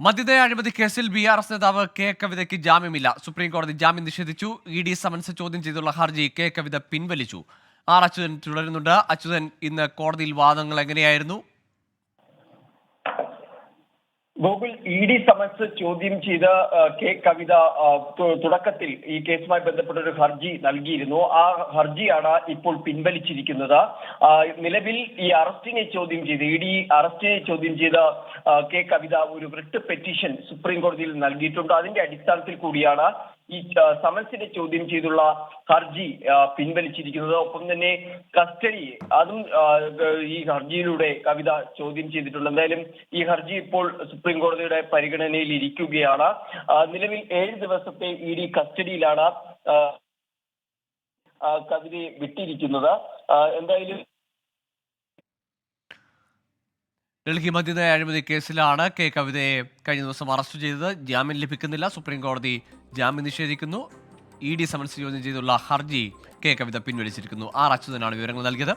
മദ്യനയ അഴിമതി കേസിൽ BRS നേതാവ് കെ കവിതയ്ക്ക് ജാമ്യമില്ല. സുപ്രീം കോടതി ജാമ്യം നിഷേധിച്ചു. ED സമൻസ് ചോദ്യം ചെയ്തുള്ള ഹർജി കെ കവിത പിൻവലിച്ചു. അച്യുതൻ തുടരുന്നുണ്ട്. അച്യുതൻ, ഇന്ന് കോടതിയിൽ വാദങ്ങൾ എങ്ങനെയായിരുന്നു? ഗോകുൽ, ED സമൻസ് ചോദ്യം ചെയ്ത കെ കവിത തുടക്കത്തിൽ ഈ കേസുമായി ബന്ധപ്പെട്ട ഒരു ഹർജി നൽകിയിരുന്നു. ആ ഹർജിയാണ് ഇപ്പോൾ പിൻവലിച്ചിരിക്കുന്നത്. നിലവിൽ ഈ അറസ്റ്റിനെ ചോദ്യം ചെയ്ത് ED അറസ്റ്റിനെ ചോദ്യം ചെയ്ത കെ കവിത ഒരു റിട്ട് പെറ്റീഷൻ സുപ്രീം കോടതിയിൽ നൽകിയിട്ടുണ്ട്. അതിന്റെ അടിസ്ഥാനത്തിൽ കൂടിയാണ് ഈ സമൻസിനെ ചോദ്യം ചെയ്തുള്ള ഹർജി പിൻവലിച്ചിരിക്കുന്നത്. ഒപ്പം തന്നെ കസ്റ്റഡി അതും ഈ ഹർജിയിലൂടെ കവിത ചോദ്യം ചെയ്തിട്ടുണ്ട്. എന്തായാലും ഈ ഹർജി ഇപ്പോൾ സുപ്രീം കോടതിയുടെ പരിഗണനയിൽ ഇരിക്കുകയാണ്. നിലവിൽ 7 ദിവസത്തെ ED കസ്റ്റഡിയിലാണ് കവിതയെ വിട്ടിരിക്കുന്നത്. എന്തായാലും ഡൽഹി മദ്യനയ അഴിമതി കേസിലാണ് കെ കവിതയെ കഴിഞ്ഞ ദിവസം അറസ്റ്റ് ചെയ്തത്. ജാമ്യം ലഭിക്കുന്നില്ല. സുപ്രീം കോടതി ജാമ്യം നിഷേധിക്കുന്നു. ED സമൻസ് ചോദ്യം ചെയ്തുള്ള ഹർജി കെ കവിത പിൻവലിച്ചിരിക്കുന്നു. അച്യുതനാണ് വിവരങ്ങൾ നൽകിയത്.